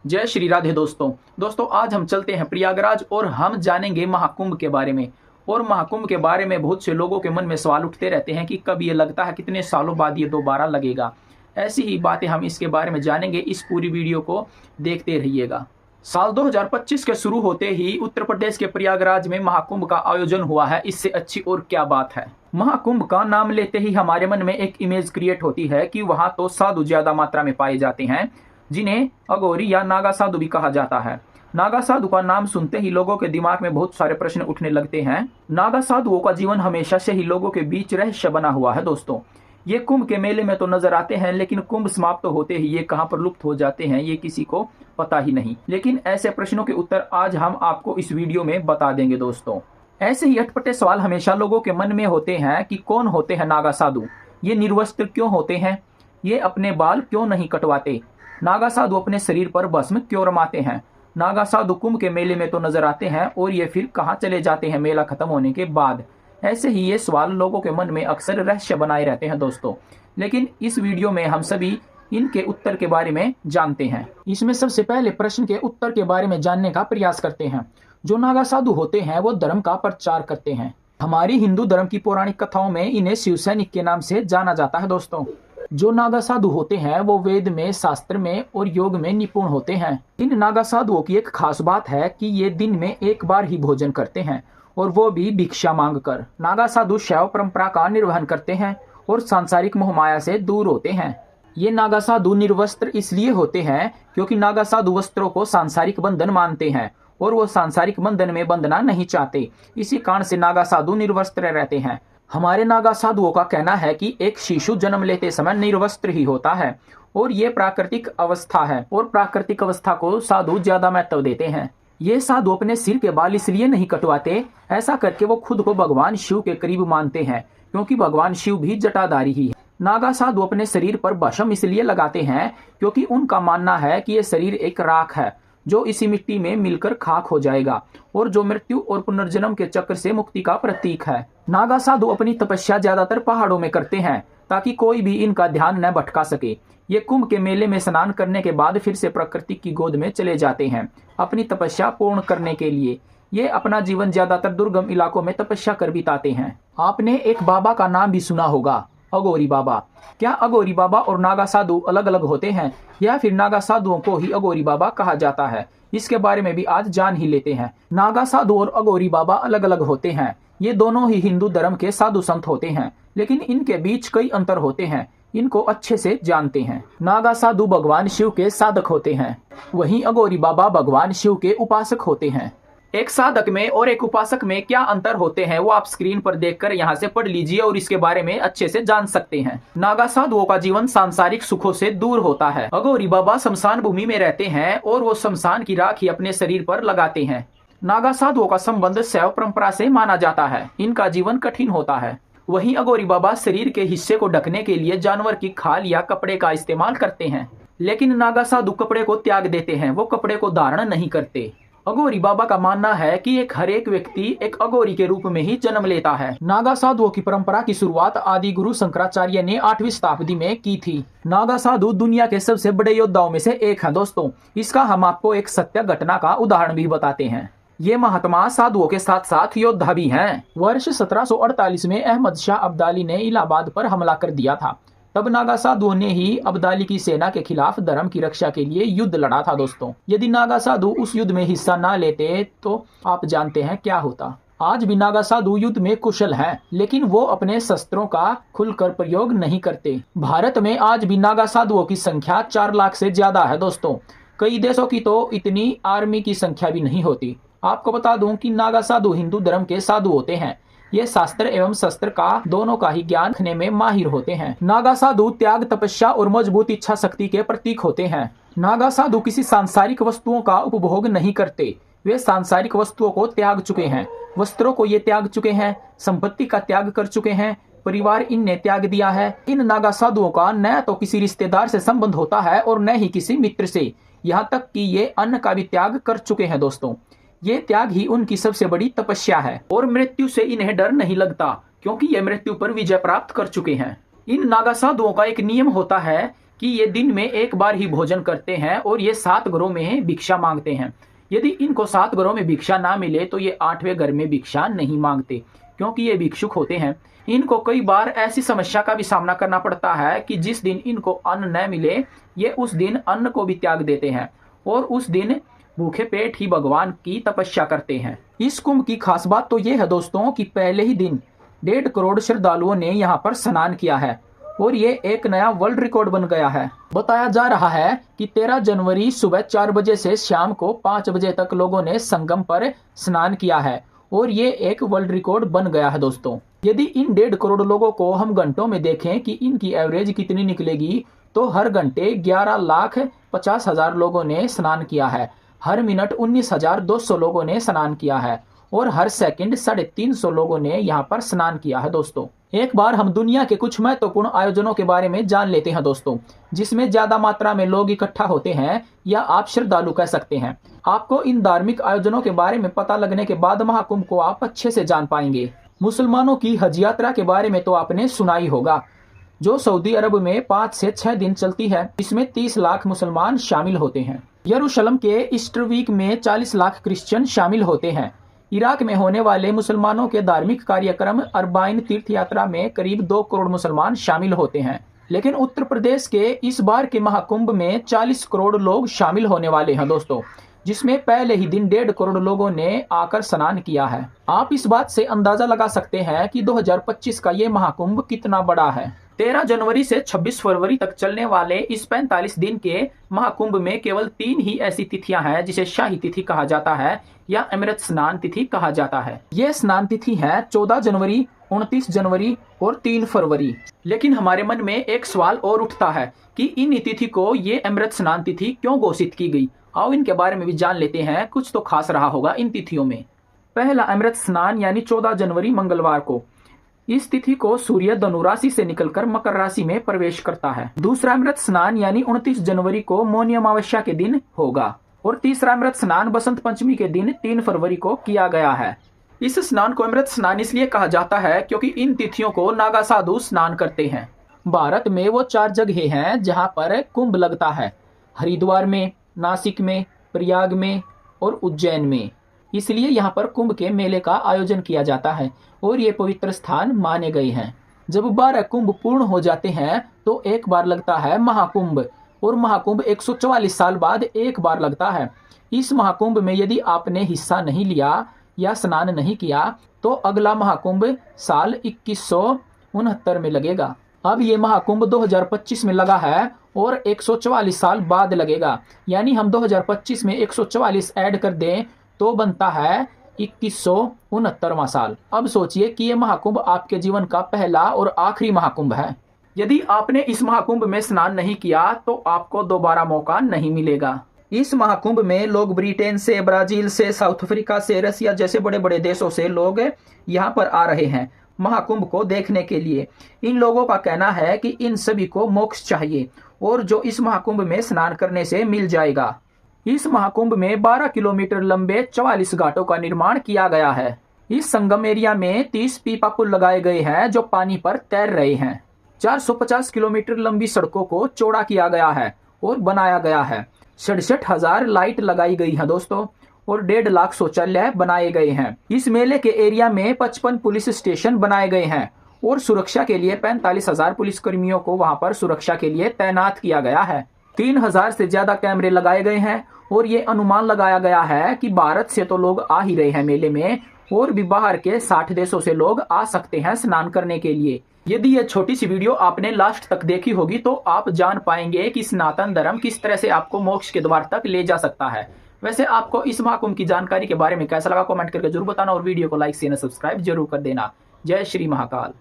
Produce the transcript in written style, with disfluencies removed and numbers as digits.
जय श्री राधे दोस्तों आज हम चलते हैं प्रयागराज और हम जानेंगे महाकुंभ के बारे में। और महाकुंभ के बारे में बहुत से लोगों के मन में सवाल उठते रहते हैं कि कब ये लगता है, कितने सालों बाद ये दोबारा लगेगा। ऐसी ही बातें हम इसके बारे में जानेंगे। इस पूरी वीडियो को देखते रहिएगा। साल 2025 के शुरू होते ही उत्तर प्रदेश के प्रयागराज में महाकुंभ का आयोजन हुआ है। इससे अच्छी और क्या बात है। महाकुंभ का नाम लेते ही हमारे मन में एक इमेज क्रिएट होती है कि वहां तो साधु ज्यादा मात्रा में पाए जाते हैं, जिन्हें अघोरी या नागा साधु भी कहा जाता है। नागा साधु का नाम सुनते ही लोगों के दिमाग में बहुत सारे प्रश्न उठने लगते हैं। नागा साधुओं का जीवन हमेशा से ही लोगों के बीच रहस्य बना हुआ है। दोस्तों, ये कुंभ के मेले में तो नजर आते हैं, लेकिन कुंभ समाप्त होते ही ये कहां पर लुप्त हो जाते हैं ये किसी को पता ही नहीं। लेकिन ऐसे प्रश्नों के उत्तर आज हम आपको इस वीडियो में बता देंगे। दोस्तों, ऐसे ही अटपटे सवाल हमेशा लोगों के मन में होते हैं कि कौन होते हैं नागा साधु, ये निर्वस्त्र क्यों होते हैं, ये अपने बाल क्यों नहीं कटवाते, नागा साधु अपने शरीर पर भस्म क्यों रमाते हैं, नागा साधु कुंभ के मेले में तो नजर आते हैं और ये फिर कहां चले जाते हैं मेला खत्म होने के बाद। ऐसे ही ये सवाल लोगों के मन में अक्सर रहस्य बनाए रहते हैं। दोस्तों, लेकिन इस वीडियो में हम सभी इनके उत्तर के बारे में जानते हैं। इसमें सबसे पहले प्रश्न के उत्तर के बारे में जानने का प्रयास करते हैं। जो नागा साधु होते हैं वो धर्म का प्रचार करते हैं। हमारी हिंदू धर्म की पौराणिक कथाओं में इन्हें शिव सैनिक के नाम से जाना जाता है। दोस्तों, जो नागा साधु होते हैं वो वेद में, शास्त्र में और योग में निपुण होते हैं। इन नागा साधुओं की एक खास बात है कि ये दिन में एक बार ही भोजन करते हैं, और वो भी भिक्षा मांग कर। नागा साधु शैव परंपरा का निर्वहन करते हैं और सांसारिक मोहमाया से दूर होते हैं। ये नागा साधु निर्वस्त्र इसलिए होते हैं क्योंकि नागा साधु वस्त्रों को सांसारिक बंधन मानते हैं और वो सांसारिक बंधन में बंधना नहीं चाहते। इसी कारण से नागा साधु निर्वस्त्र रहते हैं। हमारे नागा साधुओं का कहना है कि एक शिशु जन्म लेते समय निर्वस्त्र ही होता है और ये प्राकृतिक अवस्था है, और प्राकृतिक अवस्था को साधु ज्यादा महत्व देते हैं। ये साधु अपने सिर के बाल इसलिए नहीं कटवाते, ऐसा करके वो खुद को भगवान शिव के करीब मानते हैं, क्योंकि भगवान शिव भी जटाधारी ही है। नागा साधु अपने शरीर पर भस्म इसलिए लगाते हैं क्योंकि उनका मानना है कि ये शरीर एक राख है जो इसी मिट्टी में मिलकर खाक हो जाएगा और जो मृत्यु और पुनर्जन्म के चक्र से मुक्ति का प्रतीक है। नागा साधु अपनी तपस्या ज्यादातर पहाड़ों में करते हैं ताकि कोई भी इनका ध्यान न भटका सके। ये कुंभ के मेले में स्नान करने के बाद फिर से प्रकृति की गोद में चले जाते हैं अपनी तपस्या पूर्ण करने के लिए। ये अपना जीवन ज्यादातर दुर्गम इलाकों में तपस्या कर बिताते हैं। आपने एक बाबा का नाम भी सुना होगा, अघोरी बाबा। क्या अघोरी बाबा और नागा साधु अलग अलग होते हैं या फिर नागा साधुओं को ही अघोरी बाबा कहा जाता है? इसके बारे में भी आज जान ही लेते हैं। नागा साधु और अघोरी बाबा अलग अलग होते हैं। ये दोनों ही हिंदू धर्म के साधु संत होते हैं, लेकिन इनके बीच कई अंतर होते हैं। इनको अच्छे से जानते हैं। नागा साधु भगवान शिव के साधक होते हैं, वहीं अघोरी बाबा भगवान शिव के उपासक होते हैं। एक साधक में और एक उपासक में क्या अंतर होते हैं वो आप स्क्रीन पर देखकर यहाँ से पढ़ लीजिए और इसके बारे में अच्छे से जान सकते हैं। नागा साधुओं का जीवन सांसारिक सुखों से दूर होता है। अघोरी बाबा शमशान भूमि में रहते हैं और वो शमशान की राख ही अपने शरीर पर लगाते हैं। नागा साधुओं का संबंध शैव परंपरा से माना जाता है। इनका जीवन कठिन होता है। वहीं अघोरी बाबा शरीर के हिस्से को ढकने के लिए जानवर की खाल या कपड़े का इस्तेमाल करते हैं, लेकिन नागा साधु कपड़े को त्याग देते हैं, वो कपड़े को धारण नहीं करते। अघोरी बाबा का मानना है कि हर एक व्यक्ति एक अघोरी के रूप में ही जन्म लेता है। नागा साधुओं की परंपरा की शुरुआत आदि गुरु शंकराचार्य ने 8वीं शताब्दी में की थी। नागा साधु दुनिया के सबसे बड़े योद्धाओं में से एक है। दोस्तों, इसका हम आपको एक सत्य घटना का उदाहरण भी बताते हैं। ये महात्मा साधुओं के साथ साथ योद्धा भी हैं। वर्ष 1748 में अहमद शाह अब्दाली ने इलाहाबाद पर हमला कर दिया था। तब नागा साधुओं ने ही अब्दाली की सेना के खिलाफ धर्म की रक्षा के लिए युद्ध लड़ा था। दोस्तों, यदि नागा साधु उस युद्ध में हिस्सा ना लेते तो आप जानते हैं क्या होता। आज भी नागा साधु युद्ध में कुशल हैं, लेकिन वो अपने शस्त्रों का खुलकर प्रयोग नहीं करते। भारत में आज भी नागा साधुओं की संख्या 4 लाख से ज्यादा है। दोस्तों, कई देशों की तो इतनी आर्मी की संख्या भी नहीं होती। आपको बता दूं कि नागा साधु हिंदू धर्म के साधु होते हैं। ये शास्त्र एवं शस्त्र का दोनों का ही ज्ञान रखने में माहिर होते हैं। नागा साधु त्याग, तपस्या और मजबूत इच्छा शक्ति के प्रतीक होते हैं। नागा साधु किसी सांसारिक वस्तुओं का उपभोग नहीं करते। वे सांसारिक वस्तुओं को त्याग चुके हैं। वस्त्रों को ये त्याग चुके हैं, संपत्ति का त्याग कर चुके हैं, परिवार इनने त्याग दिया है। इन नागा साधुओं का न तो किसी रिश्तेदार से संबंध होता है और न ही किसी मित्र से। यहाँ तक कि ये अन्न का भी त्याग कर चुके हैं। दोस्तों, ये त्याग ही उनकी सबसे बड़ी तपस्या है और मृत्यु से इन्हें डर नहीं लगता, क्योंकि ये मृत्यु पर विजय प्राप्त कर चुके हैं। इन नागा साधुओं का एक नियम होता है कि ये दिन में एक बार ही भोजन करते हैं और ये 7 घरों में भिक्षा मांगते हैं। यदि इनको 7 घरों में भिक्षा ना मिले तो ये 8वें घर में भिक्षा नहीं मांगते, क्योंकि ये भिक्षुक होते हैं। इनको कई बार ऐसी समस्या का भी सामना करना पड़ता है कि जिस दिन इनको अन्न न मिले, ये उस दिन अन्न को भी त्याग देते हैं और उस दिन भूखे पेट ही भगवान की तपस्या करते हैं। इस कुंभ की खास बात तो ये है दोस्तों कि पहले ही दिन 1.5 करोड़ श्रद्धालुओं ने यहाँ पर स्नान किया है और ये एक नया वर्ल्ड रिकॉर्ड बन गया है। बताया जा रहा है कि 13 जनवरी सुबह 4 बजे से शाम को 5 बजे तक लोगों ने संगम पर स्नान किया है और ये एक वर्ल्ड रिकॉर्ड बन गया है दोस्तों। यदि इन 1.5 करोड़ लोगों को हम घंटों में देखें कि इनकी एवरेज कितनी निकलेगी, तो हर घंटे 11,50,000 लोगों ने स्नान किया है, हर मिनट 19,200 लोगों ने स्नान किया है और हर सेकंड 350 लोगों ने यहाँ पर स्नान किया है दोस्तों। एक बार हम दुनिया के कुछ महत्वपूर्ण आयोजनों के बारे में जान लेते हैं दोस्तों, जिसमें ज्यादा मात्रा में लोग इकट्ठा होते हैं या आप श्रद्धालु कह सकते हैं। आपको इन धार्मिक आयोजनों के बारे में पता लगने के बाद महाकुंभ को आप अच्छे से जान पाएंगे। मुसलमानों की हज यात्रा के बारे में तो आपने सुना ही होगा, जो सऊदी अरब में 5 से 6 दिन चलती है। इसमें 30 लाख मुसलमान शामिल होते हैं। यरूशलेम के ईस्टर वीक में 40 लाख क्रिश्चियन शामिल होते हैं। इराक में होने वाले मुसलमानों के धार्मिक कार्यक्रम अरबाइन तीर्थ यात्रा में करीब 2 करोड़ मुसलमान शामिल होते हैं। लेकिन उत्तर प्रदेश के इस बार के महाकुंभ में 40 करोड़ लोग शामिल होने वाले हैं दोस्तों, जिसमें पहले ही दिन 1.5 करोड़ लोगों ने आकर स्नान किया है। आप इस बात से अंदाजा लगा सकते हैं कि 2025 का ये महाकुंभ कितना बड़ा है। 13 जनवरी से 26 फरवरी तक चलने वाले इस 45 दिन के महाकुंभ में केवल 3 ही ऐसी तिथियां हैं जिसे शाही तिथि कहा जाता है या अमृत स्नान तिथि कहा जाता है। ये स्नान तिथि है 14 जनवरी, 29 जनवरी और 3 फरवरी। लेकिन हमारे मन में एक सवाल और उठता है कि इन तिथि को ये अमृत स्नान तिथि क्यों घोषित की गई। आओ इनके बारे में भी जान लेते हैं, कुछ तो खास रहा होगा इन तिथियों में। पहला अमृत स्नान यानी 14 जनवरी मंगलवार को। इस तिथि को सूर्य धनु राशि से निकलकर मकर राशि में प्रवेश करता है। दूसरा अमृत स्नान यानी 29 जनवरी को मौनी अमावस्या के दिन होगा और तीसरा अमृत स्नान बसंत पंचमी के दिन 3 फरवरी को किया गया है। इस स्नान को अमृत स्नान इसलिए कहा जाता है क्योंकि इन तिथियों को नागा साधु स्नान करते हैं। भारत में वो 4 जगह हैं जहाँ पर कुंभ लगता है, हरिद्वार में, नासिक में, प्रयाग में और उज्जैन में। इसलिए यहाँ पर कुंभ के मेले का आयोजन किया जाता है और ये पवित्र स्थान माने गए हैं। जब 12 कुंभ पूर्ण हो जाते हैं तो एक बार लगता है महाकुंभ और महाकुंभ 144 साल बाद एक बार लगता है। इस महाकुंभ में यदि आपने हिस्सा नहीं लिया या स्नान नहीं किया तो अगला महाकुंभ साल 2169 में लगेगा। अब ये महाकुंभ 2025 में लगा है और 144 साल बाद लगेगा, यानी हम 2025 में 144 ऐड कर दें तो बनता है 2169वां साल। अब सोचिए कि ये महाकुंभ आपके जीवन का पहला और आखिरी महाकुंभ है। यदि आपने इस महाकुंभ में स्नान नहीं किया तो आपको दोबारा मौका नहीं मिलेगा। इस महाकुंभ में लोग ब्रिटेन से, ब्राजील से, साउथ अफ्रीका से, रसिया जैसे बड़े बड़े देशों से लोग यहाँ पर आ रहे हैं महाकुंभ को देखने के लिए। इन लोगों का कहना है कि इन सभी को मोक्ष चाहिए और जो इस महाकुंभ में स्नान करने से मिल जाएगा। इस महाकुंभ में 12 किलोमीटर लंबे 44 घाटों का निर्माण किया गया है। इस संगम एरिया में 30 पीपा पुल लगाए गए हैं जो पानी पर तैर रहे हैं। 450 किलोमीटर लंबी सड़कों को चौड़ा किया गया है और बनाया गया है। 67,000 लाइट लगाई गई है दोस्तों और 1.5 लाख शौचालय बनाए गए हैं। इस मेले के एरिया में 55 पुलिस स्टेशन बनाए गए हैं और सुरक्षा के लिए 45,000 पुलिस कर्मियों को वहां पर सुरक्षा के लिए तैनात किया गया है। 3,000 से ज्यादा कैमरे लगाए गए हैं और ये अनुमान लगाया गया है कि भारत से तो लोग आ ही रहे हैं मेले में और भी बाहर के 60 देशों से लोग आ सकते हैं स्नान करने के लिए। यदि ये छोटी सी वीडियो आपने लास्ट तक देखी होगी तो आप जान पाएंगे कि सनातन धर्म किस तरह से आपको मोक्ष के द्वार तक ले जा सकता है। वैसे आपको इस महाकुंभ की जानकारी के बारे में कैसा लगा कमेंट करके जरूर बताना और वीडियो को लाइक शेयर सब्सक्राइब जरूर कर देना। जय श्री महाकाल।